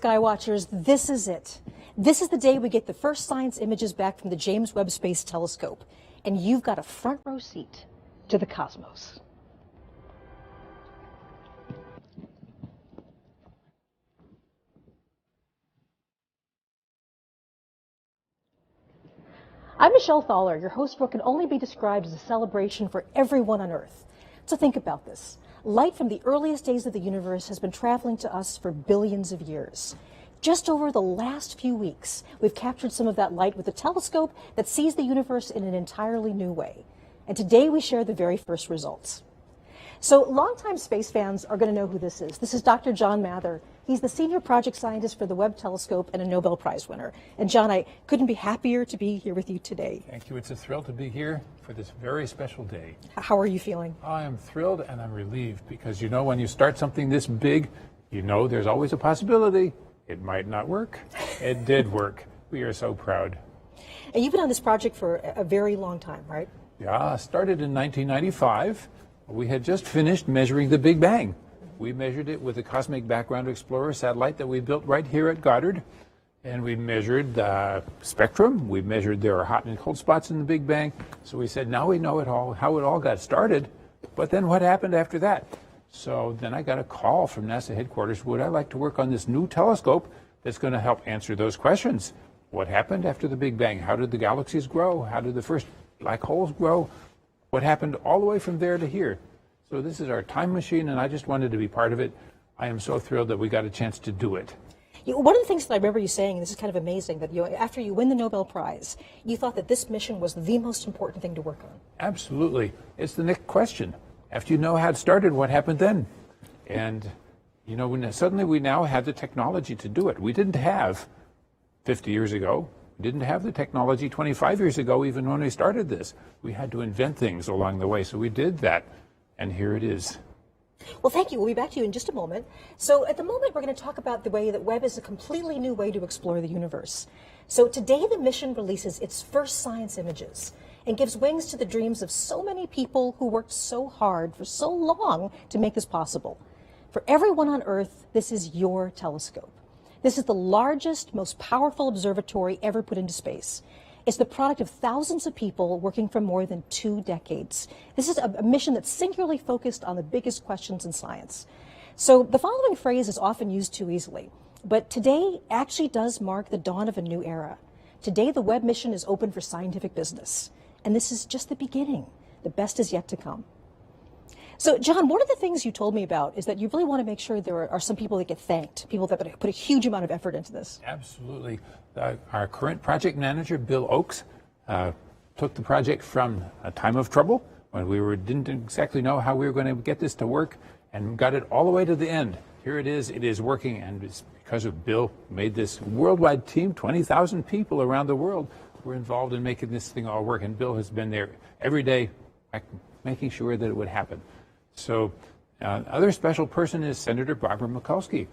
Skywatchers, this is it. This is the day we get the first science images back from the James Webb Space Telescope. And you've got a front row seat to the cosmos. I'm Michelle Thaller, your host for what can only be described as a celebration for everyone on Earth. So think about this. Light from the earliest days of the universe has been traveling to us for billions of years. Just over the last few weeks, we've captured some of that light with a telescope that sees the universe in an entirely new way. And today we share the very first results. So longtime space fans are going to know who this is. This is Dr. John Mather. He's the senior project scientist for the Webb Telescope and a Nobel Prize winner. And John, I couldn't be happier to be here with you today. Thank you. It's a thrill to be here for this very special day. How are you feeling? I am thrilled and I'm relieved because, you know, when you start something this big, you know there's always a possibility it might not work. It did work. We are so proud. And you've been on this project for a very long time, right? Yeah, started in 1995. We had just finished measuring the Big Bang. We measured it with the Cosmic Background Explorer satellite that we built right here at Goddard. And we measured the spectrum. We measured there are hot and cold spots in the Big Bang. So we said, now we know it all, how it all got started. But then what happened after that? So then I got a call from NASA headquarters. Would I like to work on this new telescope that's going to help answer those questions? What happened after the Big Bang? How did the galaxies grow? How did the first black holes grow? What happened all the way from there to here? So this is our time machine, and I just wanted to be part of it. I am so thrilled that we got a chance to do it. One of the things that I remember you saying, and this is kind of amazing, that after you win the Nobel Prize, you thought that this mission was the most important thing to work on. Absolutely. It's the next question. After you know how it started, what happened then? And, you know, suddenly we now have the technology to do it. We didn't have 50 years ago. We didn't have the technology 25 years ago, even when we started this. We had to invent things along the way, so we did that, and here it is. Well, thank you. We'll be back to you in just a moment. So at the moment, we're going to talk about the way that Webb is a completely new way to explore the universe. So today, the mission releases its first science images and gives wings to the dreams of so many people who worked so hard for so long to make this possible. For everyone on Earth, this is your telescope. This is the largest, most powerful observatory ever put into space. It's the product of thousands of people working for more than 2 decades. This is a mission that's singularly focused on the biggest questions in science. So the following phrase is often used too easily, but today actually does mark the dawn of a new era. Today, the Webb mission is open for scientific business, and this is just the beginning. The best is yet to come. So, John, one of the things you told me about is that you really want to make sure there are some people that get thanked, people that put a huge amount of effort into this. Absolutely. Our current project manager, Bill Oakes, took the project from a time of trouble when we didn't exactly know how we were going to get this to work and got it all the way to the end. Here it is working, and it's because of Bill made this worldwide team, 20,000 people around the world were involved in making this thing all work, and Bill has been there every day making sure that it would happen. So other special person is Senator Barbara Mikulski.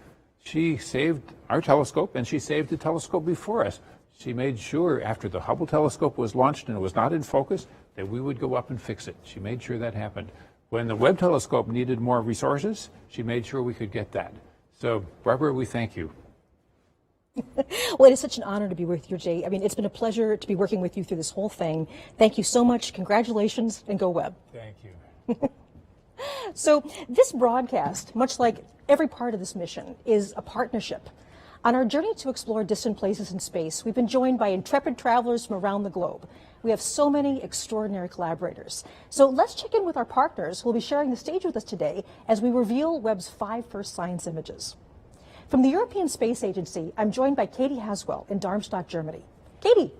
She saved our telescope, and she saved the telescope before us. She made sure after the Hubble telescope was launched and it was not in focus that we would go up and fix it. She made sure that happened. When the Webb telescope needed more resources, she made sure we could get that. So, Barbara, we thank you. Well, it is such an honor to be with you, Jay. I mean, it's been a pleasure to be working with you through this whole thing. Thank you so much. Congratulations, and go Webb. Thank you. So this broadcast, much like every part of this mission, is a partnership. On our journey to explore distant places in space, we've been joined by intrepid travelers from around the globe. We have so many extraordinary collaborators. So let's check in with our partners who will be sharing the stage with us today as we reveal Webb's 5 first science images. From the European Space Agency, I'm joined by Katie Haswell in Darmstadt, Germany. Katie.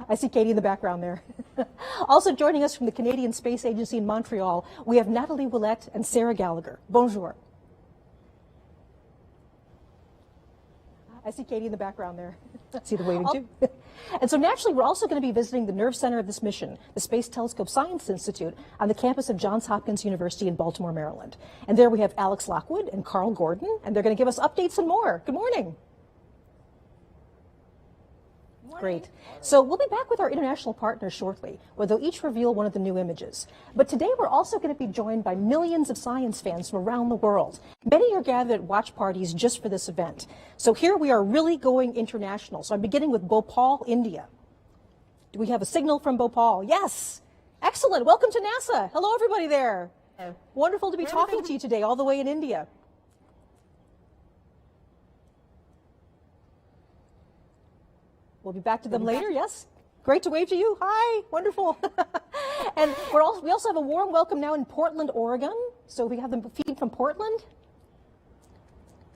I see Katie in the background there. Also joining us from the Canadian Space Agency in Montreal, we have Natalie Willette and Sarah Gallagher. Bonjour. I see Katie in the background there. See the waving too. And so naturally, we're also going to be visiting the nerve center of this mission, the Space Telescope Science Institute on the campus of Johns Hopkins University in Baltimore, Maryland. And there we have Alex Lockwood and Carl Gordon, and they're going to give us updates and more. Good morning. Great. So we'll be back with our international partners shortly, where they'll each reveal one of the new images. But today we're also going to be joined by millions of science fans from around the world. Many are gathered at watch parties just for this event. So here we are really going international. So I'm beginning with Bhopal, India. Do we have a signal from Bhopal? Yes. Excellent. Welcome to NASA. Hello, everybody there. Hello. Wonderful to be talking to you today, all the way in India. We'll be back to them later, yes? Great to wave to you. Hi, wonderful. And we also have a warm welcome now in Portland, Oregon. So we have the feed from Portland.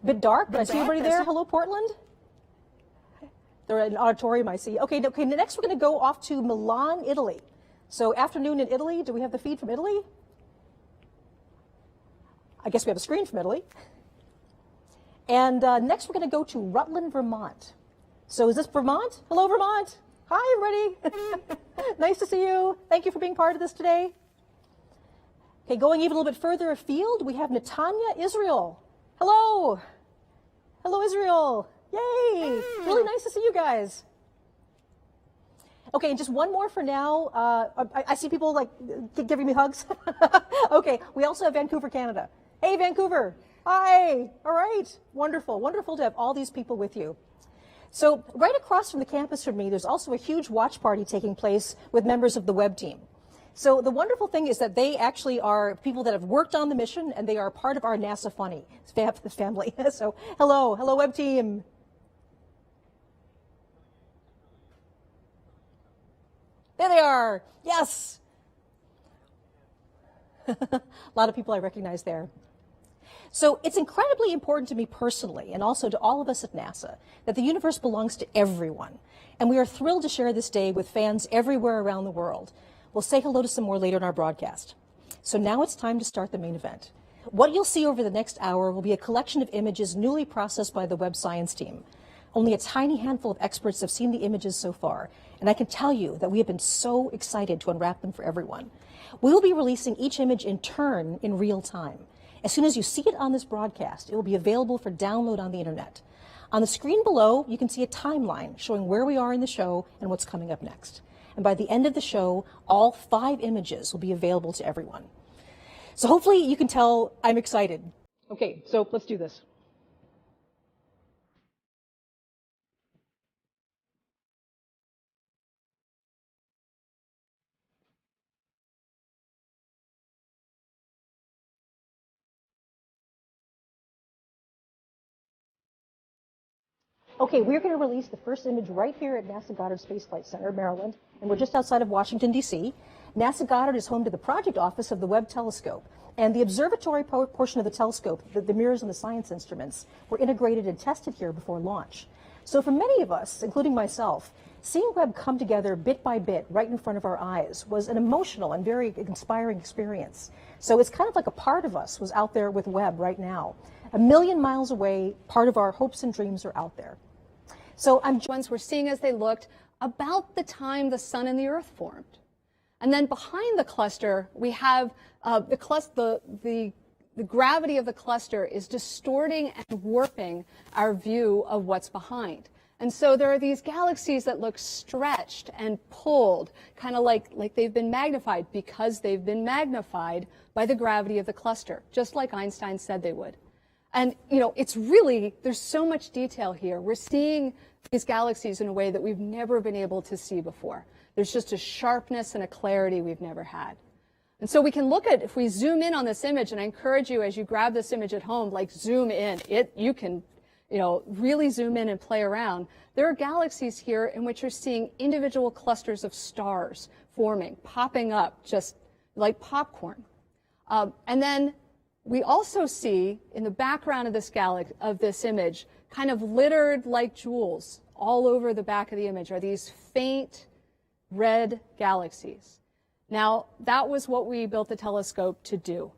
A bit dark, but I see everybody there. Hello, Portland. They're in an auditorium, I see. Okay, next we're going to go off to Milan, Italy. So afternoon in Italy. Do we have the feed from Italy? I guess we have a screen from Italy. And next we're going to go to Rutland, Vermont. So is this Vermont? Hello, Vermont. Hi, everybody. Nice to see you. Thank you for being part of this today. Okay, going even a little bit further afield, we have Netanya, Israel. Hello. Hello, Israel. Yay. Really nice to see you guys. Okay, and just one more for now. I see people like giving me hugs. Okay, we also have Vancouver, Canada. Hey, Vancouver. Hi. All right. Wonderful. Wonderful to have all these people with you. So right across from the campus from me, there's also a huge watch party taking place with members of the Webb team. So the wonderful thing is that they actually are people that have worked on the mission, and they are part of our NASA Funny family. So hello Webb team. There they are. Yes. A lot of people I recognize there. So it's incredibly important to me personally, and also to all of us at NASA, that the universe belongs to everyone. And we are thrilled to share this day with fans everywhere around the world. We'll say hello to some more later in our broadcast. So now it's time to start the main event. What you'll see over the next hour will be a collection of images newly processed by the Webb science team. Only a tiny handful of experts have seen the images so far, and I can tell you that we have been so excited to unwrap them for everyone. We will be releasing each image in turn in real time. As soon as you see it on this broadcast, it will be available for download on the internet. On the screen below, you can see a timeline showing where we are in the show and what's coming up next. And by the end of the show, all 5 images will be available to everyone. So hopefully you can tell I'm excited. Okay, so let's do this. Okay, we're going to release the first image right here at NASA Goddard Space Flight Center, Maryland, and we're just outside of Washington, D.C. NASA Goddard is home to the project office of the Webb Telescope, and the observatory portion of the telescope, the mirrors and the science instruments, were integrated and tested here before launch. So for many of us, including myself, seeing Webb come together bit by bit right in front of our eyes was an emotional and very inspiring experience. So it's kind of like a part of us was out there with Webb right now. A million miles away, part of our hopes and dreams are out there. So ones we're seeing as they looked about the time the sun and the earth formed. And then behind the cluster, we have the gravity of the cluster is distorting and warping our view of what's behind. And so there are these galaxies that look stretched and pulled, kind of like they've been magnified because they've been magnified by the gravity of the cluster, just like Einstein said they would. And, you know, it's really, there's so much detail here. We're seeing these galaxies in a way that we've never been able to see before. There's just a sharpness and a clarity we've never had. And so we can look at, if we zoom in on this image, and I encourage you as you grab this image at home, like zoom in. You can, you know, really zoom in and play around. There are galaxies here in which you're seeing individual clusters of stars forming, popping up just like popcorn. And then we also see in the background of this image, kind of littered like jewels all over the back of the image, are these faint red galaxies. Now, that was what we built the telescope to do.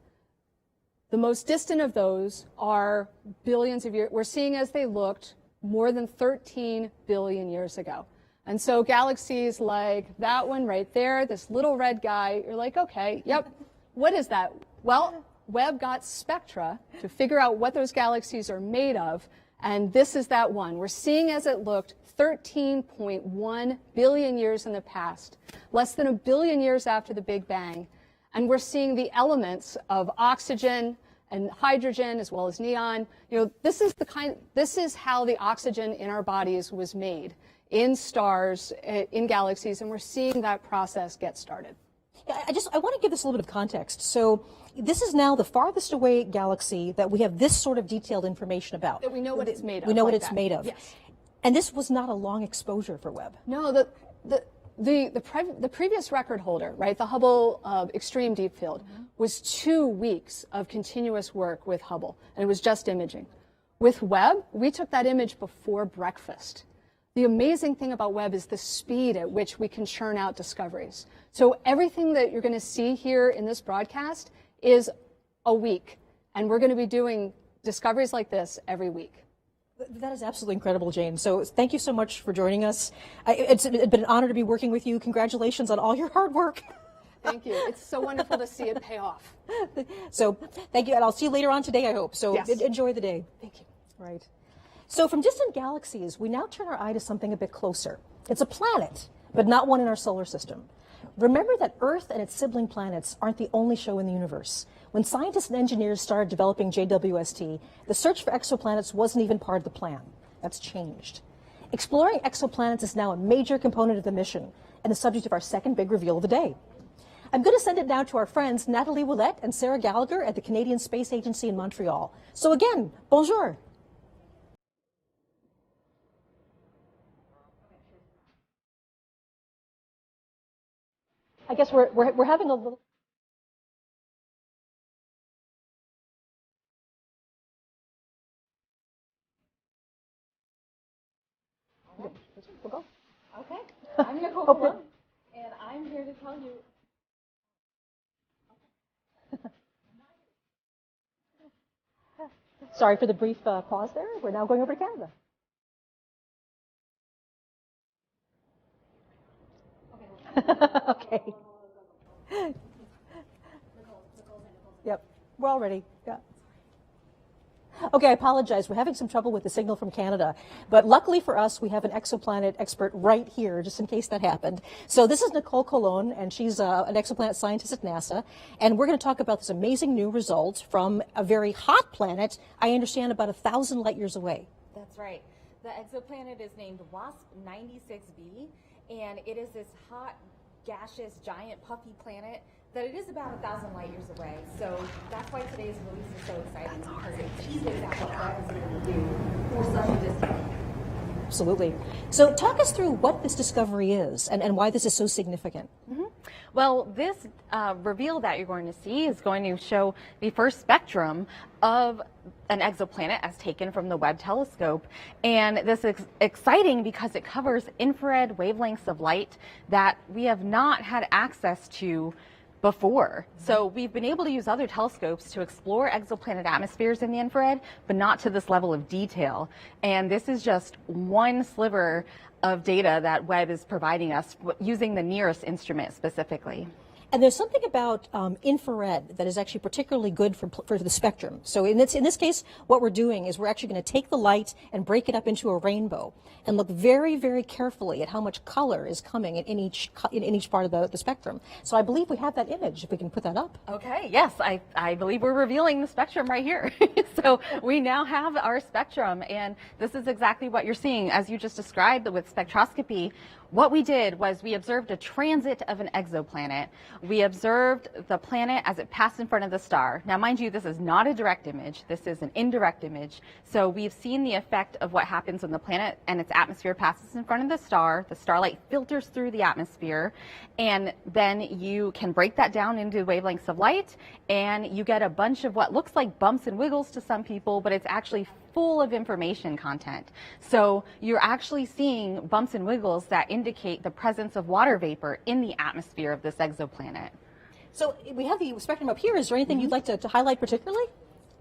The most distant of those are billions of years. We're seeing as they looked more than 13 billion years ago. And so galaxies like that one right there, this little red guy, you're like, okay, yep, what is that? Well, Webb got spectra to figure out what those galaxies are made of, And this is that one. We're seeing as it looked 13.1 billion years in the past, less than a billion years after the Big Bang. And we're seeing the elements of oxygen and hydrogen as well as neon. You know, this is how the oxygen in our bodies was made in stars, in galaxies, and we're seeing that process get started. Yeah, I want to give this a little bit of context. So this is now the farthest away galaxy that we have this sort of detailed information about. That we know what it's made of. We know what like it's that. made of. Yes. And this was not a long exposure for Webb. No, the previous record holder, right, the Hubble Extreme Deep Field, was 2 weeks of continuous work with Hubble, and it was just imaging. With Webb, we took that image before breakfast. The amazing thing about Webb is the speed at which we can churn out discoveries. So everything that you're going to see here in this broadcast is a week, and we're going to be doing discoveries like this every week. That is absolutely incredible, Jane. So thank you so much for joining us. It's been an honor to be working with you. Congratulations on all your hard work. Thank you. It's so wonderful to see it pay off. So thank you, and I'll see you later on today, I hope. So yes. Enjoy the day. Thank you. Right. So from distant galaxies, we now turn our eye to something a bit closer. It's a planet, but not one in our solar system. Remember that Earth and its sibling planets aren't the only show in the universe. When scientists and engineers started developing JWST, the search for exoplanets wasn't even part of the plan. That's changed. Exploring exoplanets is now a major component of the mission and the subject of our second big reveal of the day. I'm going to send it now to our friends Natalie Willette and Sarah Gallagher at the Canadian Space Agency in Montreal. So again, bonjour. I guess we're having a little. We'll go. Okay, I'm Nicole Colon, and I'm here to tell you. Sorry for the brief pause there. We're now going over to Canada. Okay. Yep, we're all ready. Yeah. Okay, I apologize. We're having some trouble with the signal from Canada. But luckily for us, we have an exoplanet expert right here, just in case that happened. So this is Nicole Colon, and she's an exoplanet scientist at NASA. And we're going to talk about this amazing new result from a very hot planet, I understand about 1,000 light years away. That's right. The exoplanet is named WASP 96b, and it is this hot, gaseous, giant, puffy planet that it is about 1,000 light years away. So that's why today's release is so exciting, because it teases at what Webb is able to do for such a distant. Absolutely. So talk us through what this discovery is and why this is so significant. Mm-hmm. Well, this reveal that you're going to see is going to show the first spectrum of an exoplanet as taken from the Webb telescope. And this is exciting because it covers infrared wavelengths of light that we have not had access to before. So we've been able to use other telescopes to explore exoplanet atmospheres in the infrared, but not to this level of detail. And this is just one sliver of data that Webb is providing us using the nearest instrument specifically. And there's something about infrared that is actually particularly good for the spectrum. So in this case, what we're doing is we're actually going to take the light and break it up into a rainbow and look very, very carefully at how much color is coming in each part of the spectrum. So I believe we have that image, if we can put that up. Okay, yes, I believe we're revealing the spectrum right here. So we now have our spectrum, and this is exactly what you're seeing. As you just described with spectroscopy, what we did was we observed a transit of an exoplanet. We observed the planet as it passed in front of the star. Now, mind you, this is not a direct image. This is an indirect image. So we've seen the effect of what happens when the planet and its atmosphere passes in front of the star. The starlight filters through the atmosphere, and then you can break that down into wavelengths of light, and you get a bunch of what looks like bumps and wiggles to some people, but it's actually full of information content. So you're actually seeing bumps and wiggles that indicate the presence of water vapor in the atmosphere of this exoplanet. So we have the spectrum up here. Is there anything you'd like to highlight particularly?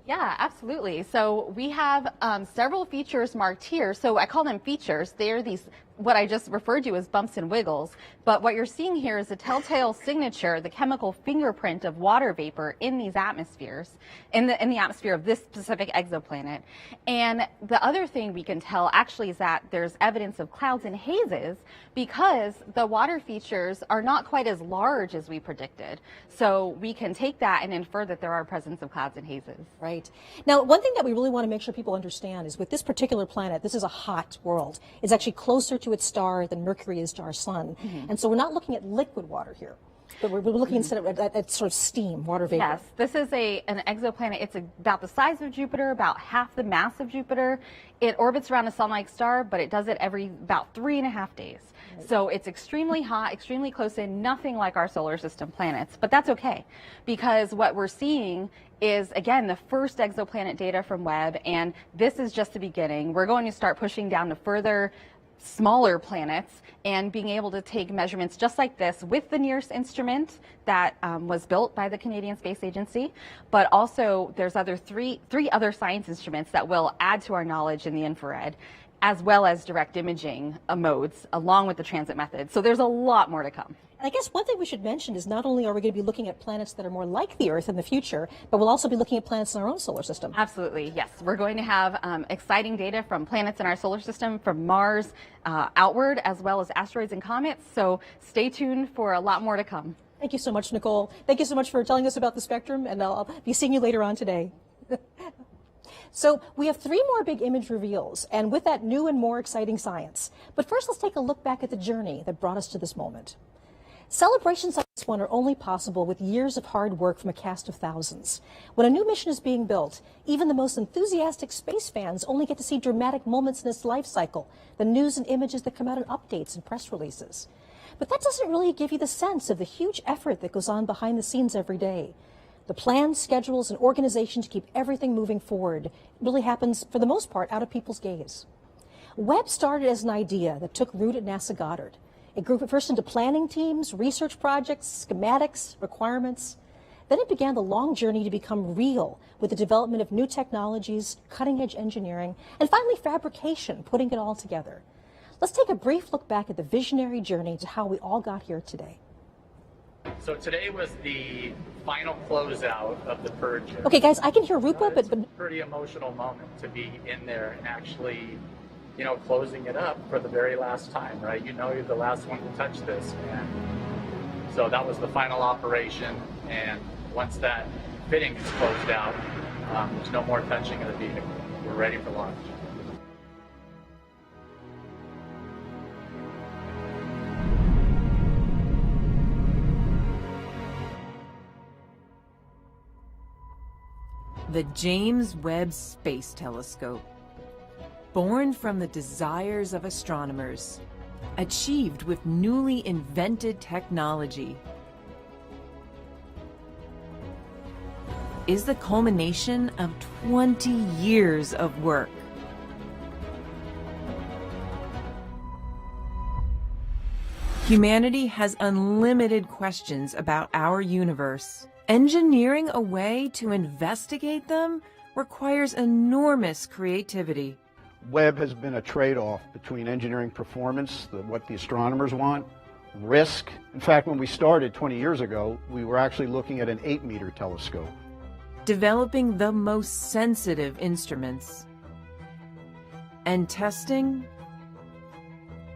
Yeah, absolutely. So we have several features marked here. So I call them features. They're these what I just referred to as bumps and wiggles, but what you're seeing here is a telltale signature, the chemical fingerprint of water vapor in these atmospheres, in the atmosphere of this specific exoplanet. And the other thing we can tell actually is that there's evidence of clouds and hazes because the water features are not quite as large as we predicted. So we can take that and infer that there are presence of clouds and hazes. Right. Now, one thing that we really want to make sure people understand is with this particular planet, this is a hot world. It's actually closer to its star than Mercury is to our sun. And so we're not looking at liquid water here, but we're looking instead of at sort of steam, water vapor. Yes, this is an exoplanet. It's about the size of Jupiter, about half the mass of Jupiter. It orbits around a sun-like star, but it does it every about 3.5 days. So it's extremely hot, extremely close in, nothing like our solar system planets. But that's okay, because what we're seeing is, again, the first exoplanet data from Webb, and this is just the beginning. We're going to start pushing down to further smaller planets and being able to take measurements just like this with the NIRS instrument that was built by the Canadian Space Agency, but also there's three other science instruments that will add to our knowledge in the infrared, as well as direct imaging modes along with the transit method. So there's a lot more to come. And I guess one thing we should mention is not only are we going to be looking at planets that are more like the Earth in the future, but we'll also be looking at planets in our own solar system. Absolutely, yes. We're going to have exciting data from planets in our solar system, from Mars outward, as well as asteroids and comets. So stay tuned for a lot more to come. Thank you so much, Nicole. Thank you so much for telling us about the spectrum, and I'll be seeing you later on today. So we have 3 more big image reveals, and with that, new and more exciting science. But first, let's take a look back at the journey that brought us to this moment. Celebrations like this one are only possible with years of hard work from a cast of thousands. When a new mission is being built, even the most enthusiastic space fans only get to see dramatic moments in its life cycle, the news and images that come out in updates and press releases. But that doesn't really give you the sense of the huge effort that goes on behind the scenes every day. The plans, schedules, and organization to keep everything moving forward really happens, for the most part, out of people's gaze. Webb started as an idea that took root at NASA Goddard. It grew first into planning teams, research projects, schematics, requirements. Then it began the long journey to become real with the development of new technologies, cutting-edge engineering, and finally fabrication, putting it all together. Let's take a brief look back at the visionary journey to how we all got here today. So today was the final closeout of the purge. Okay, guys, I can hear Rupa, It's but a pretty emotional moment to be in there and actually, you know, closing it up for the very last time, right? You know, you're the last one to touch this, and so that was the final operation. And once that fitting is closed out, there's no more touching of the vehicle. We're ready for launch. The James Webb Space Telescope. Born from the desires of astronomers, achieved with newly invented technology, is the culmination of 20 years of work. Humanity has unlimited questions about our universe. Engineering a way to investigate them requires enormous creativity. Webb has been a trade-off between engineering performance, what the astronomers want, risk. In fact, when we started 20 years ago, we were actually looking at an 8-meter telescope. Developing the most sensitive instruments. And testing,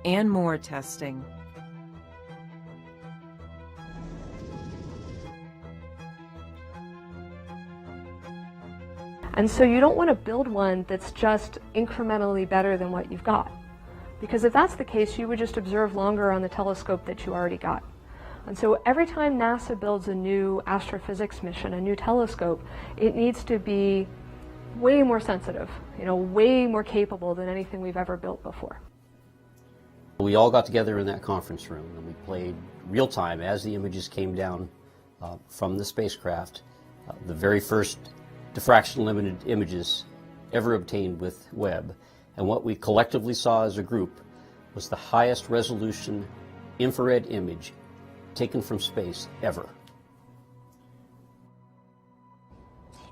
and more testing. And so you don't want to build one that's just incrementally better than what you've got. Because if that's the case, you would just observe longer on the telescope that you already got. And so every time NASA builds a new astrophysics mission, a new telescope, it needs to be way more sensitive, way more capable than anything we've ever built before. We all got together in that conference room and we played real time as the images came down from the spacecraft. The very first diffraction limited images ever obtained with Webb, and what we collectively saw as a group was the highest resolution infrared image taken from space ever.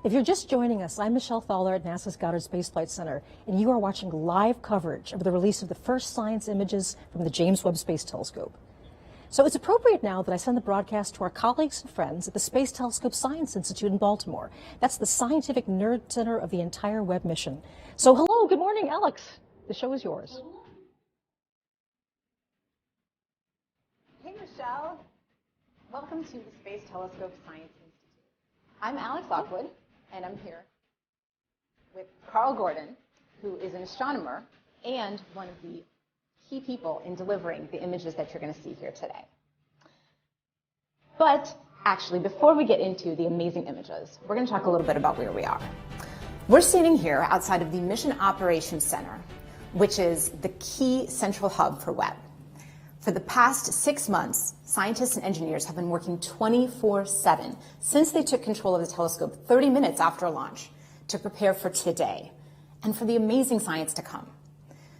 If you're just joining us, I'm Michelle Fowler at NASA's Goddard Space Flight Center, and you are watching live coverage of the release of the first science images from the James Webb Space Telescope. So it's appropriate now that I send the broadcast to our colleagues and friends at the Space Telescope Science Institute in Baltimore. That's the scientific nerd center of the entire Webb mission. So hello, good morning, Alex. The show is yours. Hey, Michelle. Welcome to the Space Telescope Science Institute. I'm Alex Lockwood, and I'm here with Carl Gordon, who is an astronomer and one of the key people in delivering the images that you're going to see here today. But actually, before we get into the amazing images, we're going to talk a little bit about where we are. We're standing here outside of the Mission Operations Center, which is the key central hub for Webb. For the past 6 months, scientists and engineers have been working 24/7 since they took control of the telescope 30 minutes after launch to prepare for today and for the amazing science to come.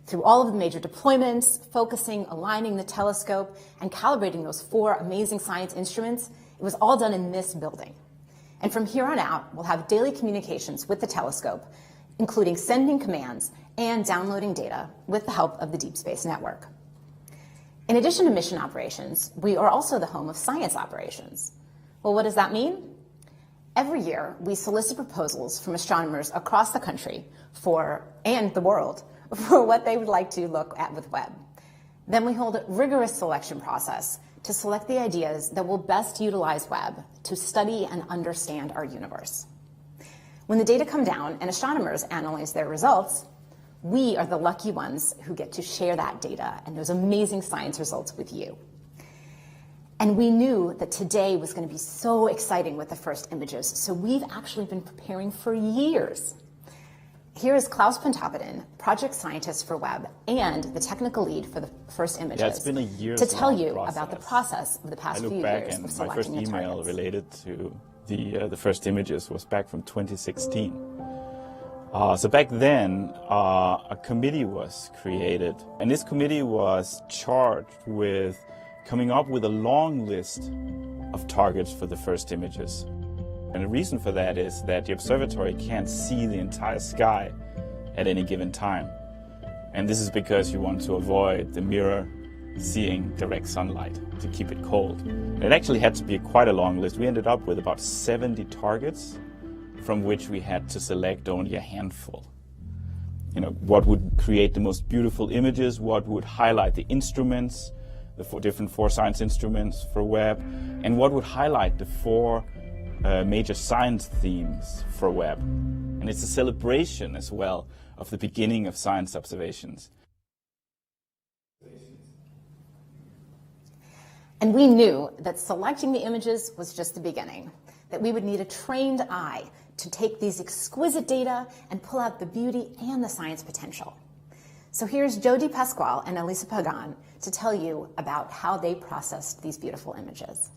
Through all of the major deployments, focusing, aligning the telescope, and calibrating those 4 amazing science instruments, it was all done in this building. And from here on out, we'll have daily communications with the telescope, including sending commands and downloading data with the help of the Deep Space Network. In addition to mission operations, we are also the home of science operations. Well, what does that mean? Every year, we solicit proposals from astronomers across the country and the world for what they would like to look at with Webb. Then we hold a rigorous selection process to select the ideas that will best utilize Webb to study and understand our universe. When the data come down and astronomers analyze their results, we are the lucky ones who get to share that data and those amazing science results with you. And we knew that today was going to be so exciting with the first images, so we've actually been preparing for years. Here is Klaus Pontoppidan, project scientist for Webb and the technical lead for the first images, it's been a years to tell you process. about the process of the past few years of my selecting first the email targets. related to the first images was back from 2016. So back then, a committee was created, and this committee was charged with coming up with a long list of targets for the first images. And the reason for that is that the observatory can't see the entire sky at any given time. And this is because you want to avoid the mirror seeing direct sunlight to keep it cold. And it actually had to be quite a long list. We ended up with about 70 targets, from which we had to select only a handful. You know, what would create the most beautiful images, what would highlight the instruments, the different 4 science instruments for Webb, and what would highlight the 4 major science themes for Webb. And it's a celebration as well of the beginning of science observations. And we knew that selecting the images was just the beginning, that we would need a trained eye to take these exquisite data and pull out the beauty and the science potential. So here's Jody Pasquale and Elisa Pagan to tell you about how they processed these beautiful images.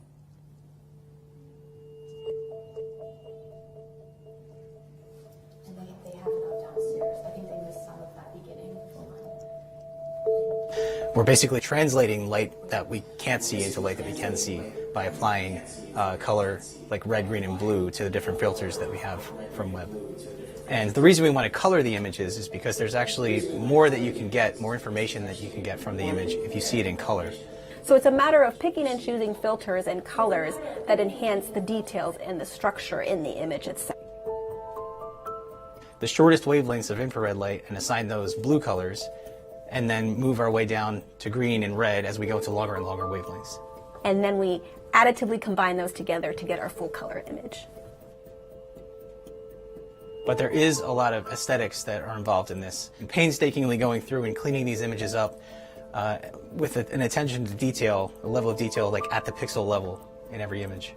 And they have it up downstairs. I think they missed some of that beginning. We're basically translating light that we can't see into light that we can see by applying color like red, green, and blue to the different filters that we have from Webb. And the reason we want to color the images is because there's actually more that you can get, more information that you can get from the image if you see it in color. So it's a matter of picking and choosing filters and colors that enhance the details and the structure in the image itself. The shortest wavelengths of infrared light and assign those blue colors, and then move our way down to green and red as we go to longer and longer wavelengths. And then we additively combine those together to get our full color image. But there is a lot of aesthetics that are involved in this. And painstakingly going through and cleaning these images up with an attention to detail, a level of detail like at the pixel level in every image.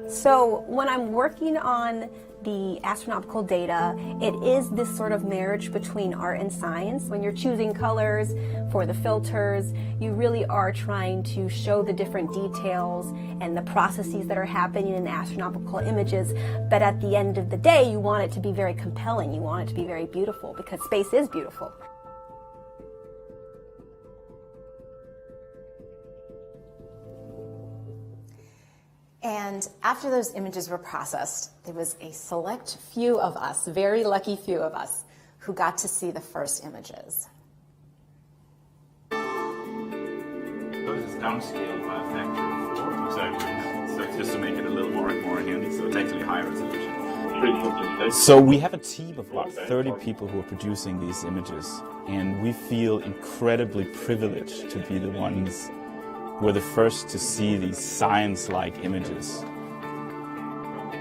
So when I'm working on the astronomical data, it is this sort of marriage between art and science. When you're choosing colors for the filters, you really are trying to show the different details and the processes that are happening in the astronomical images. But at the end of the day, you want it to be very compelling. You want it to be very beautiful because space is beautiful. And after those images were processed, there was a select few of us, very lucky few of us, who got to see the first images. This is downscaled by a factor of 4. So it's just to make it a little more handy, so it's actually higher resolution. So we have a team of about 30 people who are producing these images, and we feel incredibly privileged to be the ones who are the first to see these science-like images.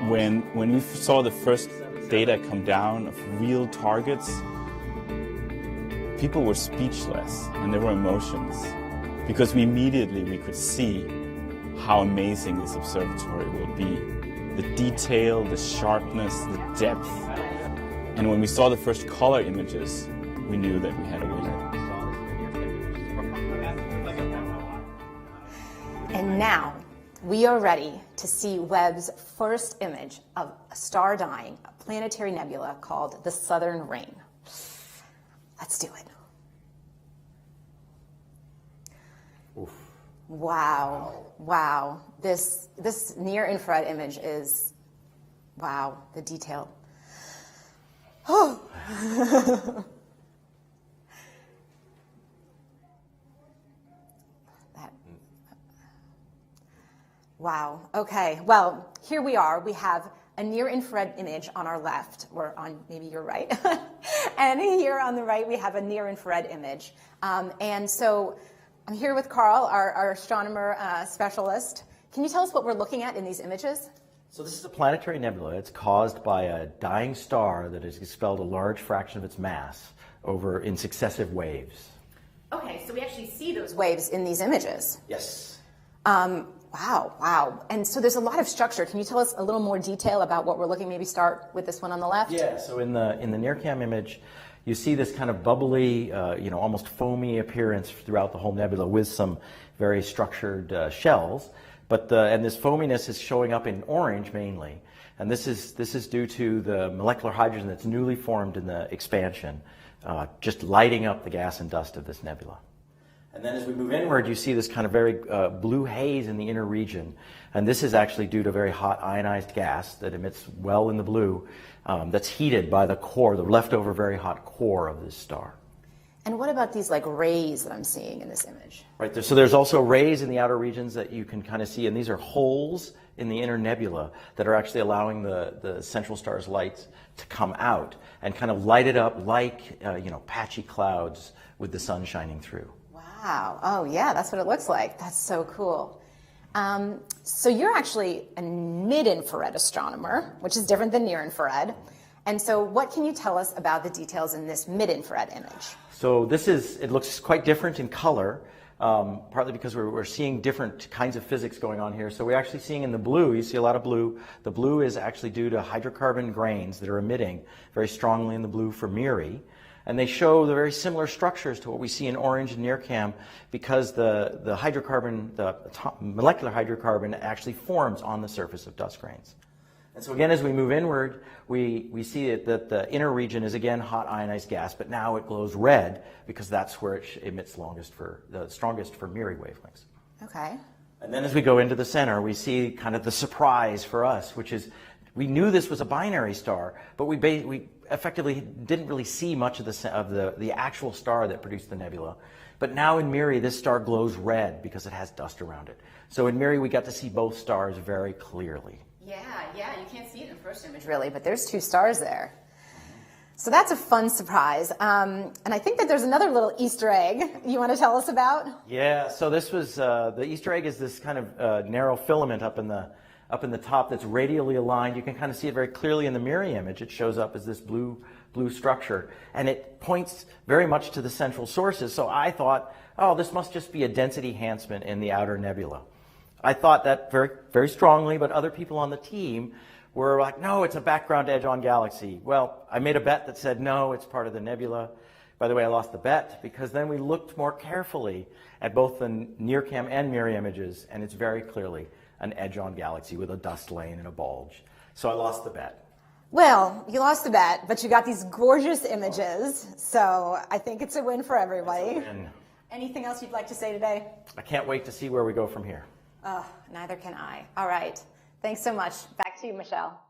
When we saw the first data come down of real targets, people were speechless and there were emotions, because we could see how amazing this observatory will be. The detail, the sharpness, the depth. And when we saw the first color images, we knew that we had a winner. And now we are ready to see Webb's first image of a star dying, a planetary nebula called the Southern Ring. Let's do it. Oof. Wow, wow. This near-infrared image is, wow, the detail. Oh. Wow, okay, well, here we are. We have a near-infrared image on our left, or on maybe your right. And here on the right, we have a near-infrared image. And so I'm here with Carl, our astronomer specialist. Can you tell us what we're looking at in these images? So this is a planetary nebula. It's caused by a dying star that has expelled a large fraction of its mass over in successive waves. Okay, so we actually see those waves in these images. Yes. Wow. And so there's a lot of structure. Can you tell us a little more detail about what we're looking? Maybe start with this one on the left. Yeah. So in the NIRCam image, you see this kind of bubbly, almost foamy appearance throughout the whole nebula with some very structured shells. And this foaminess is showing up in orange mainly. And this is due to the molecular hydrogen that's newly formed in the expansion, just lighting up the gas and dust of this nebula. And then as we move inward, you see this kind of very blue haze in the inner region. And this is actually due to very hot ionized gas that emits well in the blue that's heated by the core, the leftover very hot core of this star. And what about these like rays that I'm seeing in this image? Right there. So there's also rays in the outer regions that you can kind of see. And these are holes in the inner nebula that are actually allowing the central star's light to come out and kind of light it up like, patchy clouds with the sun shining through. Wow. Oh, yeah, that's what it looks like. That's so cool. So you're actually a mid-infrared astronomer, which is different than near-infrared. And so what can you tell us about the details in this mid-infrared image? So it looks quite different in color, partly because we're seeing different kinds of physics going on here. So we're actually seeing in the blue, you see a lot of blue. The blue is actually due to hydrocarbon grains that are emitting very strongly in the blue for MIRI. And they show the very similar structures to what we see in orange and NIRCam because the molecular hydrocarbon actually forms on the surface of dust grains. And so again, as we move inward, we see that the inner region is again hot ionized gas, but now it glows red because that's where it emits the strongest for MIRI wavelengths. Okay. And then as we go into the center, we see kind of the surprise for us, which is we knew this was a binary star, but we effectively didn't really see much of the actual star that produced the nebula. But now in MIRI, this star glows red because it has dust around it. So in MIRI, we got to see both stars very clearly. Yeah, you can't see it in the first image really, but there's two stars there. So that's a fun surprise. And I think that there's another little Easter egg you want to tell us about? Yeah, so this was, the Easter egg is this kind of narrow filament up in the top that's radially aligned. You can kind of see it very clearly in the MIRI image. It shows up as this blue structure, and it points very much to the central sources. So I thought, oh, this must just be a density enhancement in the outer nebula. I thought that very, very strongly, but other people on the team were like, no, it's a background edge-on galaxy. Well, I made a bet that said, no, it's part of the nebula. By the way, I lost the bet because then we looked more carefully at both the NIRCam and MIRI images, and it's very clearly an edge-on galaxy with a dust lane and a bulge. So I lost the bet. Well, you lost the bet, but you got these gorgeous images, so I think it's a win for everybody. Anything else you'd like to say today? I can't wait to see where we go from here. Oh, neither can I. All right. Thanks so much. Back to you, Michelle.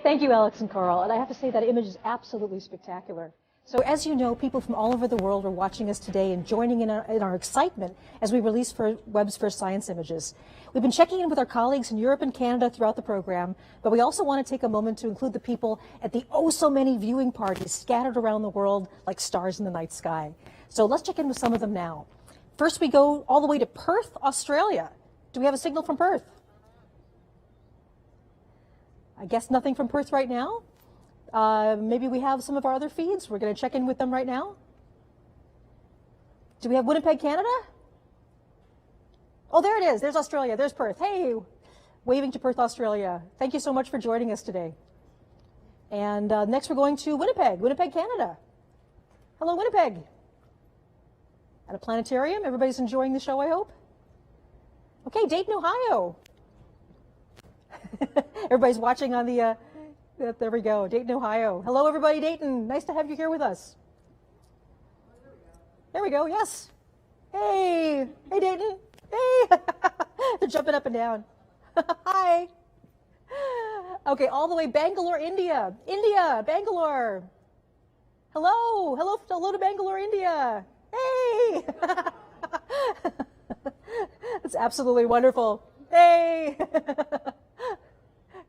Thank you, Alex and Carl. And I have to say that image is absolutely spectacular. So as you know, people from all over the world are watching us today and joining in our excitement as we release Webb's first science images. We've been checking in with our colleagues in Europe and Canada throughout the program, but we also want to take a moment to include the people at the oh so many viewing parties scattered around the world like stars in the night sky. So let's check in with some of them now. First, we go all the way to Perth, Australia. Do we have a signal from Perth? I guess nothing from Perth right now. Maybe we have some of our other feeds. We're going to check in with them right now. Do we have Winnipeg, Canada? Oh, there it is. There's Australia. There's Perth. Hey, waving to Perth, Australia. Thank you so much for joining us today. And next we're going to Winnipeg, Canada. Hello, Winnipeg. At a planetarium. Everybody's enjoying the show, I hope. Okay, Dayton, Ohio. Everybody's watching on the, there we go, Dayton, Ohio. Hello, everybody, Dayton. Nice to have you here with us. There we go, yes. Hey, hey, Dayton. Hey. They're jumping up and down. Hi. Okay, all the way Bangalore, India. Bangalore. Hello, hello to Bangalore, India. Hey. That's absolutely wonderful. Hey.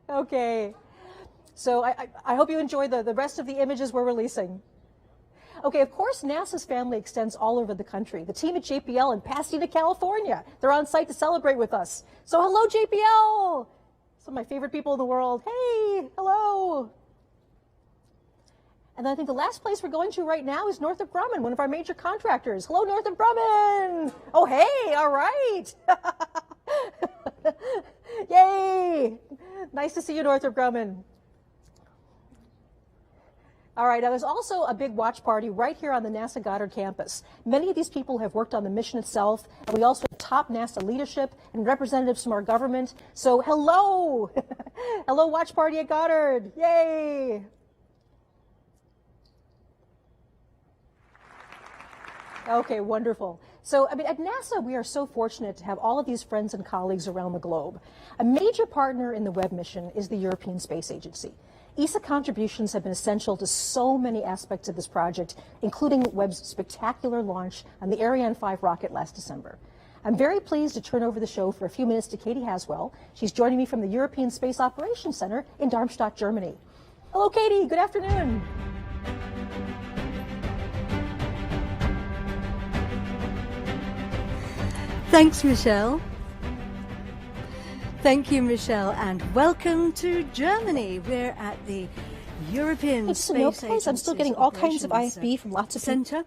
Okay. So I hope you enjoy the rest of the images we're releasing. Okay, of course, NASA's family extends all over the country. The team at JPL in Pasadena, California, they're on site to celebrate with us. So hello, JPL! Some of my favorite people in the world. Hey, hello! And I think the last place we're going to right now is Northrop Grumman, one of our major contractors. Hello, Northrop Grumman! Oh, hey, all right! Yay! Nice to see you, Northrop Grumman. All right, now there's also a big watch party right here on the NASA Goddard campus. Many of these people have worked on the mission itself, and we also have top NASA leadership and representatives from our government. So hello! Hello, watch party at Goddard. Yay! Okay, wonderful. So, I mean, at NASA, we are so fortunate to have all of these friends and colleagues around the globe. A major partner in the Webb mission is the European Space Agency. ESA contributions have been essential to so many aspects of this project, including Webb's spectacular launch on the Ariane 5 rocket last December. I'm very pleased to turn over the show for a few minutes to Katie Haswell. She's joining me from the European Space Operations Center in Darmstadt, Germany. Hello, Katie. Good afternoon. Thanks, Michelle. Thank you, Michelle, and welcome to Germany. We're at the European Space Agency. I'm still getting all kinds of IFB from lots of center.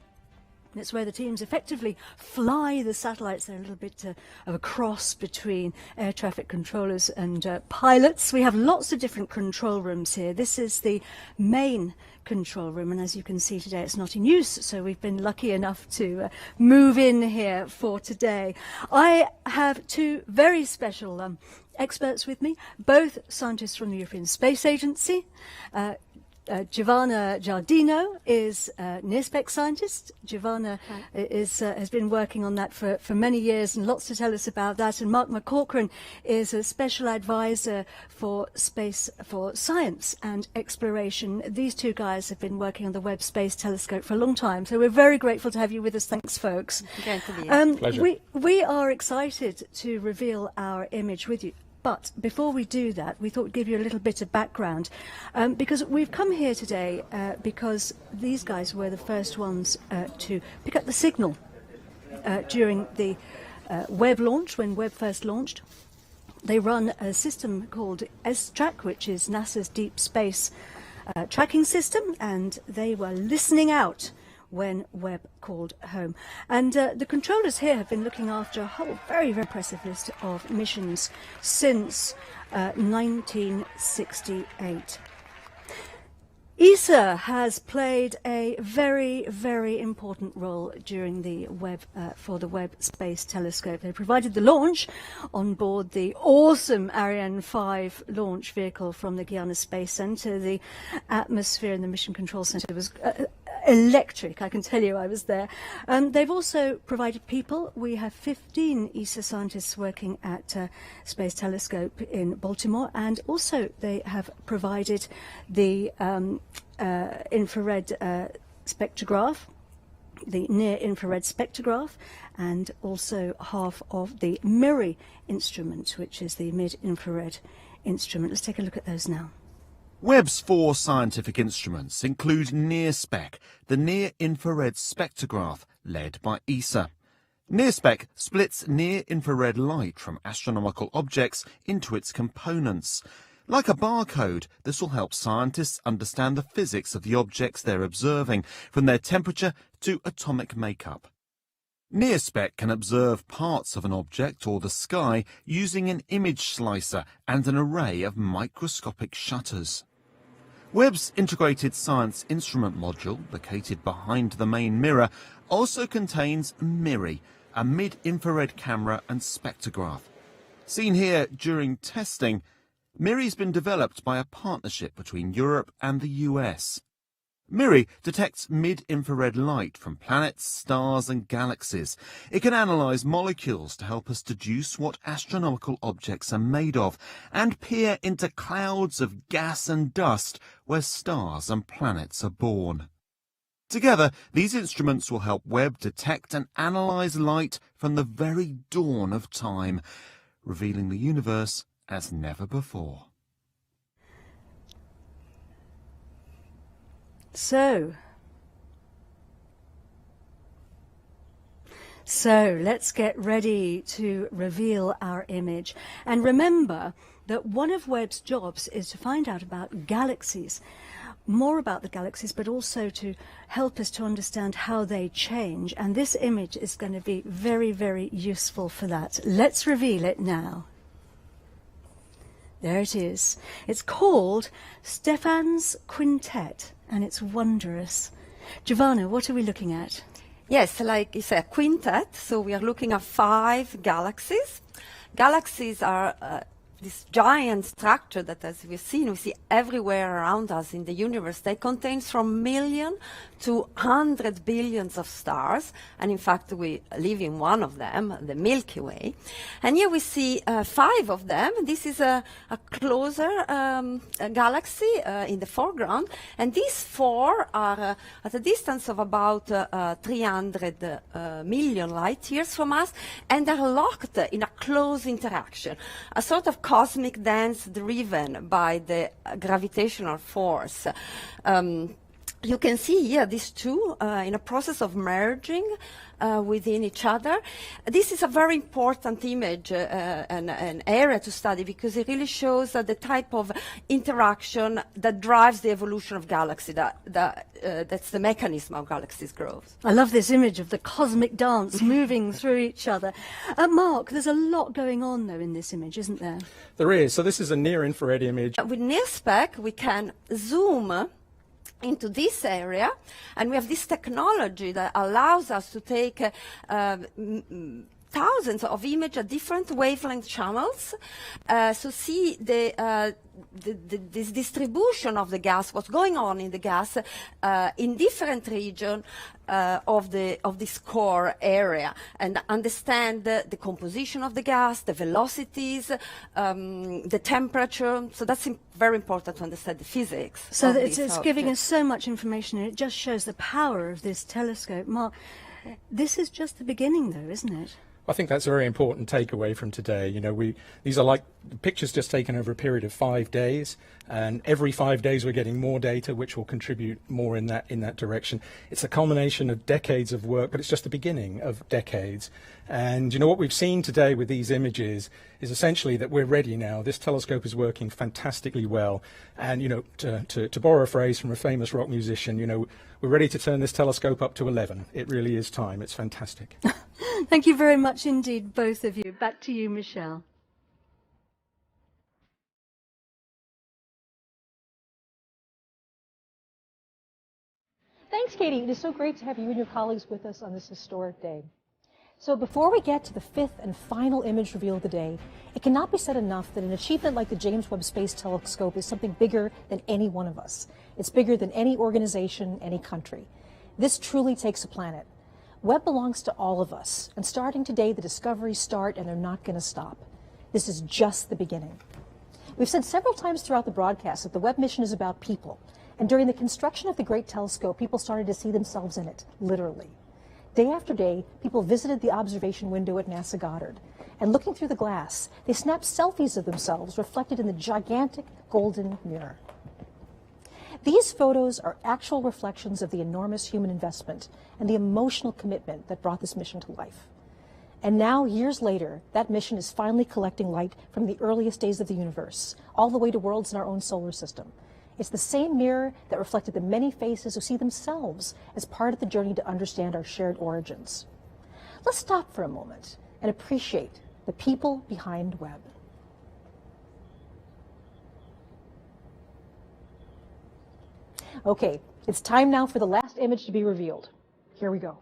It's where the teams effectively fly the satellites. They're a little bit of a cross between air traffic controllers and pilots. We have lots of different control rooms here. This is the main control room, and as you can see today, it's not in use, so we've been lucky enough to move in here for today. I have two very special experts with me, both scientists from the European Space Agency. Giovanna Giardino is a near-spec scientist. Giovanna has been working on that for many years and lots to tell us about that. And Mark McCaughrean is a special advisor for space, for science and exploration. These two guys have been working on the Webb Space Telescope for a long time. So we're very grateful to have you with us. Thanks, folks. Pleasure. We are excited to reveal our image with you. But before we do that, we thought we'd give you a little bit of background, because we've come here today because these guys were the first ones to pick up the signal during the Webb launch, when Webb first launched. They run a system called S-Track, which is NASA's deep space tracking system, and they were listening out when Webb called home. And the controllers here have been looking after a whole very, very impressive list of missions since 1968. ESA has played a very, very important role during the for the Webb Space Telescope. They provided the launch on board the awesome Ariane 5 launch vehicle from the Guiana Space Center. The atmosphere in the Mission Control Center was electric, I can tell you. I was there. They've also provided people. We have 15 ESA scientists working at Space Telescope in Baltimore, and also they have provided the infrared spectrograph, the near-infrared spectrograph, and also half of the MIRI instrument, which is the mid-infrared instrument. Let's take a look at those now. Webb's 4 scientific instruments include NIRSPEC, the near-infrared spectrograph, led by ESA. NIRSPEC splits near-infrared light from astronomical objects into its components. Like a barcode, this will help scientists understand the physics of the objects they're observing, from their temperature to atomic makeup. NIRSPEC can observe parts of an object or the sky using an image slicer and an array of microscopic shutters. Webb's Integrated Science Instrument Module, located behind the main mirror, also contains MIRI, a mid-infrared camera and spectrograph. Seen here during testing, MIRI's been developed by a partnership between Europe and the US. MIRI detects mid-infrared light from planets, stars and galaxies. It can analyse molecules to help us deduce what astronomical objects are made of and peer into clouds of gas and dust where stars and planets are born. Together, these instruments will help Webb detect and analyse light from the very dawn of time, revealing the universe as never before. So let's get ready to reveal our image. And remember that one of Webb's jobs is to find out about galaxies, more about the galaxies, but also to help us to understand how they change. And this image is going to be very, very useful for that. Let's reveal it now. There it is. It's called Stephan's Quintet, and it's wondrous. Giovanna, what are we looking at? Yes, like it's a quintet, so we are looking at 5 galaxies. Galaxies are this giant structure that, as we've seen, we see everywhere around us in the universe. They contain from million to 100 billions of stars, and in fact we live in one of them, the Milky Way. And here we see 5 of them. This is a closer galaxy in the foreground, and these 4 are at a distance of about 300 million light years from us, and are locked in a close interaction, a sort of cosmic dance driven by the gravitational force. You can see here these 2 in a process of merging within each other. This is a very important image and an area to study, because it really shows the type of interaction that drives the evolution of galaxies. That's the mechanism of galaxies' growth. I love this image of the cosmic dance moving through each other. Mark, there's a lot going on, though, in this image, isn't there? There is. So this is a near-infrared image. With NIRSPEC, we can zoom into this area, and we have this technology that allows us to take thousands of images at different wavelength channels, so see this distribution of the gas, what's going on in the gas in different regions of this core area, and understand the composition of the gas, the velocities, the temperature. So that's very important to understand the physics. So it's giving us so much information, and it just shows the power of this telescope. Mark, this is just the beginning, though, isn't it? I think that's a very important takeaway from today. You know, these are like pictures just taken over a period of 5 days, and every 5 days we're getting more data, which will contribute more in that direction. It's a culmination of decades of work, but it's just the beginning of decades. And you know what we've seen today with these images is essentially that we're ready now. This telescope is working fantastically well, and you know, to borrow a phrase from a famous rock musician, you know, we're ready to turn this telescope up to 11. It really is time. It's fantastic. Thank you very much indeed, both of you. Back to you, Michelle. Thanks, Katie. It is so great to have you and your colleagues with us on this historic day. So before we get to the fifth and final image reveal of the day, it cannot be said enough that an achievement like the James Webb Space Telescope is something bigger than any one of us. It's bigger than any organization, any country. This truly takes a planet. Webb belongs to all of us, and starting today, the discoveries start and they're not going to stop. This is just the beginning. We've said several times throughout the broadcast that the Webb mission is about people, and during the construction of the great telescope, people started to see themselves in it, literally. Day after day, people visited the observation window at NASA Goddard, and looking through the glass, they snapped selfies of themselves reflected in the gigantic golden mirror. These photos are actual reflections of the enormous human investment and the emotional commitment that brought this mission to life. And now, years later, that mission is finally collecting light from the earliest days of the universe, all the way to worlds in our own solar system. It's the same mirror that reflected the many faces who see themselves as part of the journey to understand our shared origins. Let's stop for a moment and appreciate the people behind Webb. Okay, it's time now for the last image to be revealed. Here we go.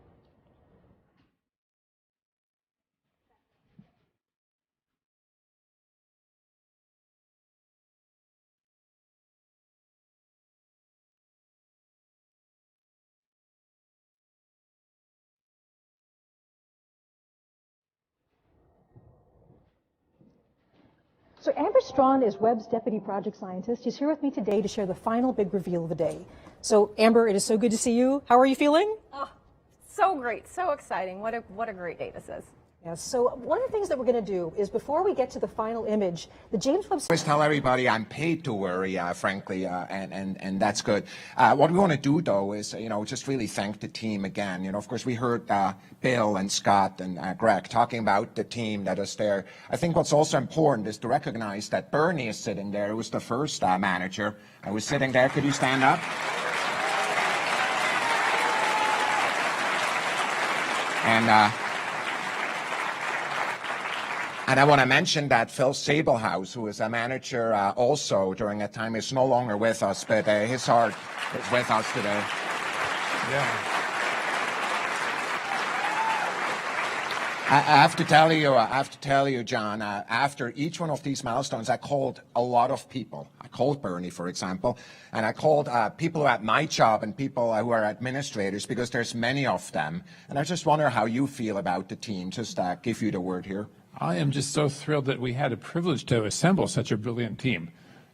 So Amber Strawn is Webb's deputy project scientist. She's here with me today to share the final big reveal of the day. So Amber, it is so good to see you. How are you feeling? Oh, so great, so exciting. What a great day this is. Yes, so one of the things that we're going to do is before we get to the final image, the James Webb... I always tell everybody I'm paid to worry, frankly, and that's good. What we want to do, though, is, just really thank the team again. Of course, we heard Bill and Scott and Greg talking about the team that is there. I think what's also important is to recognize that Bernie is sitting there, who was the first manager. I was sitting there. Could you stand up? And I want to mention that Phil Sabelhouse, who was a manager also during that time, is no longer with us, but his heart is with us today. Yeah. I have to tell you, John, after each one of these milestones, I called a lot of people. I called Bernie, for example, and I called people who had my job and people who are administrators, because there's many of them. And I just wonder how you feel about the team. Just give you the word here. I am just so thrilled that we had a privilege to assemble such a brilliant team.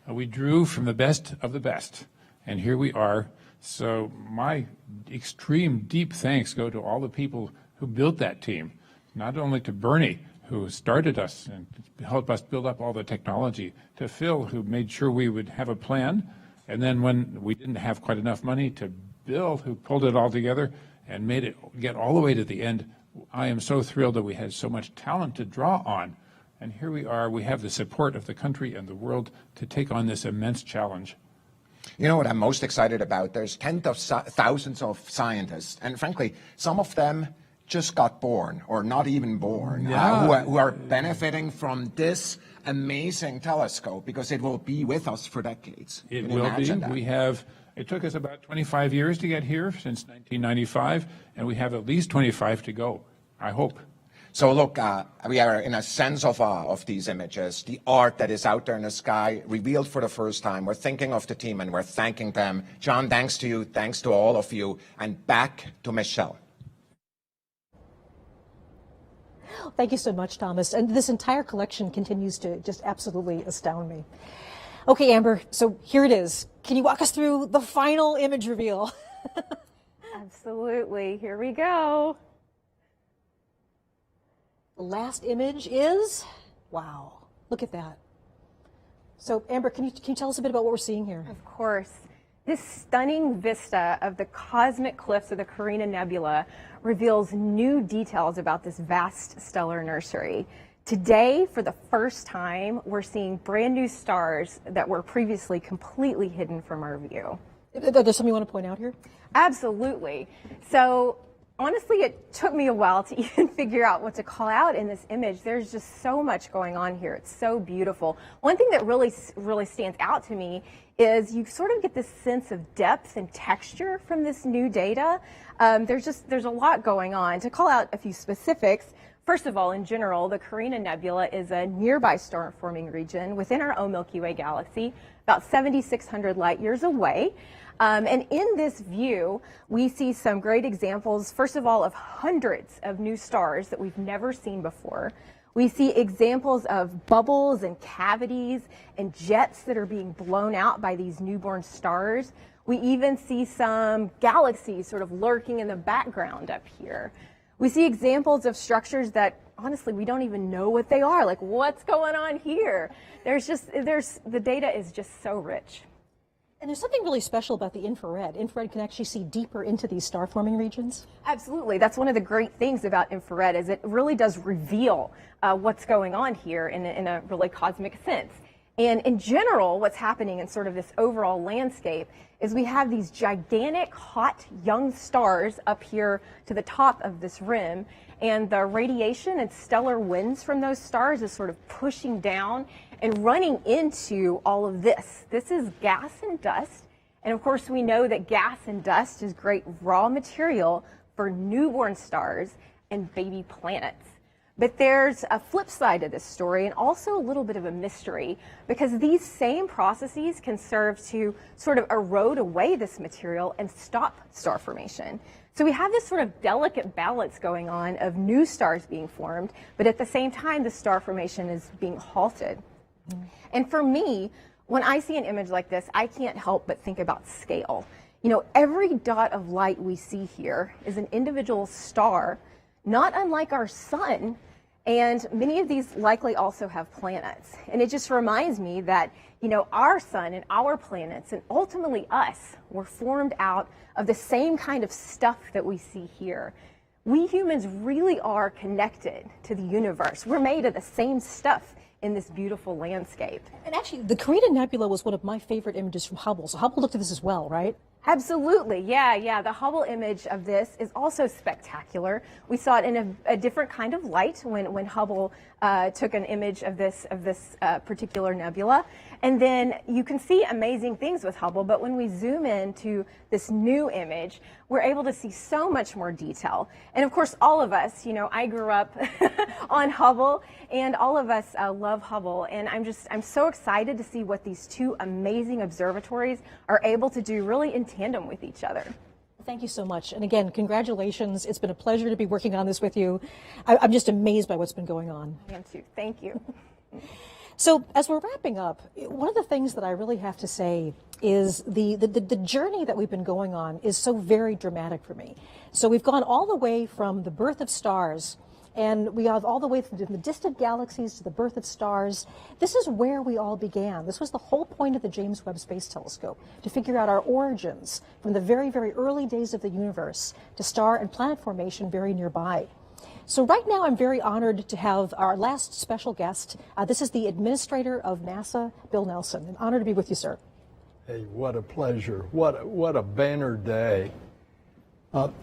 We drew from the best of the best, and here we are. So my extreme deep thanks go to all the people who built that team, not only to Bernie, who started us and helped us build up all the technology, to Phil, who made sure we would have a plan, and then when we didn't have quite enough money, to Bill, who pulled it all together and made it get all the way to the end. I am so thrilled that we had so much talent to draw on. And here we are, we have the support of the country and the world to take on this immense challenge. You know what I'm most excited about? There's tens of thousands of scientists, and frankly, some of them just got born or not even born, who are benefiting from this amazing telescope, because it will be with us for decades. It will be. It took us about 25 years to get here, since 1995, and we have at least 25 to go, I hope. So look, we are in a sense of these images, the art that is out there in the sky, revealed for the first time. We're thinking of the team and we're thanking them. John, thanks to you, thanks to all of you, and back to Michelle. Thank you so much, Thomas. And this entire collection continues to just absolutely astound me. Okay, Amber, so here it is. Can you walk us through the final image reveal? Absolutely. Here we go. The last image is, wow, look at that. So, Amber, can you tell us a bit about what we're seeing here? Of course. This stunning vista of the cosmic cliffs of the Carina Nebula reveals new details about this vast stellar nursery. Today, for the first time, we're seeing brand new stars that were previously completely hidden from our view. There's something you want to point out here? Absolutely. So honestly, it took me a while to even figure out what to call out in this image. There's just so much going on here. It's so beautiful. One thing that really stands out to me is you sort of get this sense of depth and texture from this new data. There's a lot going on. To call out a few specifics, first of all, in general, the Carina Nebula is a nearby star-forming region within our own Milky Way galaxy, about 7,600 light years away. And in this view, we see some great examples, first of all, of hundreds of new stars that we've never seen before. We see examples of bubbles and cavities and jets that are being blown out by these newborn stars. We even see some galaxies sort of lurking in the background up here. We see examples of structures that, honestly, we don't even know what they are. Like, what's going on here? The data is just so rich. And there's something really special about the infrared. Infrared can actually see deeper into these star-forming regions. Absolutely. That's one of the great things about infrared, is it really does reveal what's going on here in a really cosmic sense. And in general, what's happening in sort of this overall landscape is we have these gigantic, hot, young stars up here to the top of this rim, and the radiation and stellar winds from those stars is sort of pushing down and running into all of this. This is gas and dust, and of course we know that gas and dust is great raw material for newborn stars and baby planets. But there's a flip side to this story, and also a little bit of a mystery, because these same processes can serve to sort of erode away this material and stop star formation. So we have this sort of delicate balance going on of new stars being formed, but at the same time the star formation is being halted. And for me, when I see an image like this, I can't help but think about scale. You know, every dot of light we see here is an individual star, not unlike our sun, and many of these likely also have planets. And it just reminds me that, you know, our sun and our planets, and ultimately us, were formed out of the same kind of stuff that we see here. We humans really are connected to the universe. We're made of the same stuff in this beautiful landscape. And actually, the Carina Nebula was one of my favorite images from Hubble. So Hubble looked at this as well, right? Absolutely, yeah. The Hubble image of this is also spectacular. We saw it in a different kind of light when Hubble took an image of this particular nebula. And then you can see amazing things with Hubble, but when we zoom in to this new image, we're able to see so much more detail. And of course, all of us, you know, I grew up on Hubble, and all of us love Hubble. And I'm so excited to see what these two amazing observatories are able to do really in tandem with each other. Thank you so much. And again, congratulations. It's been a pleasure to be working on this with you. I'm just amazed by what's been going on. I am too. Thank you. So as we're wrapping up, one of the things that I really have to say is the journey that we've been going on is so very dramatic for me. So we've gone all the way from the birth of stars, and we have all the way from the distant galaxies to the birth of stars. This is where we all began. This was the whole point of the James Webb Space Telescope, to figure out our origins from the very, very early days of the universe to star and planet formation very nearby. So right now I'm very honored to have our last special guest. This is the Administrator of NASA, Bill Nelson. An honor to be with you, sir. Hey, what a pleasure. What a banner day.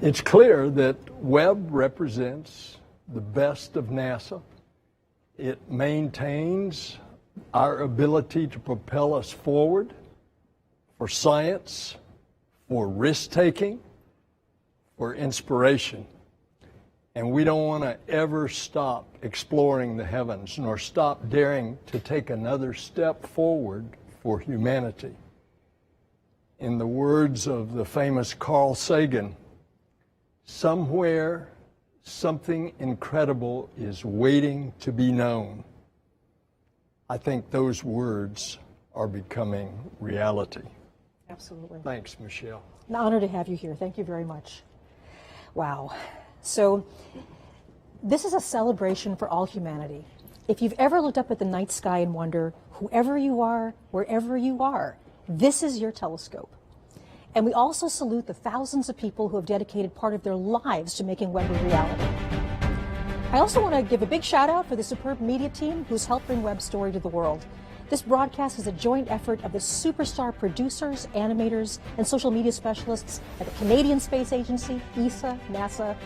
It's clear that Webb represents the best of NASA. It maintains our ability to propel us forward for science, for risk-taking, for inspiration. And we don't want to ever stop exploring the heavens, nor stop daring to take another step forward for humanity. In the words of the famous Carl Sagan, somewhere something incredible is waiting to be known. I think those words are becoming reality. Absolutely. Thanks, Michelle. An honor to have you here. Thank you very much. Wow. So this is a celebration for all humanity. If you've ever looked up at the night sky and wonder, whoever you are, wherever you are, this is your telescope. And we also salute the thousands of people who have dedicated part of their lives to making Webb a reality. I also want to give a big shout out for the superb media team who's helped bring Webb's story to the world. This broadcast is a joint effort of the superstar producers, animators, and social media specialists at the Canadian Space Agency, ESA, NASA,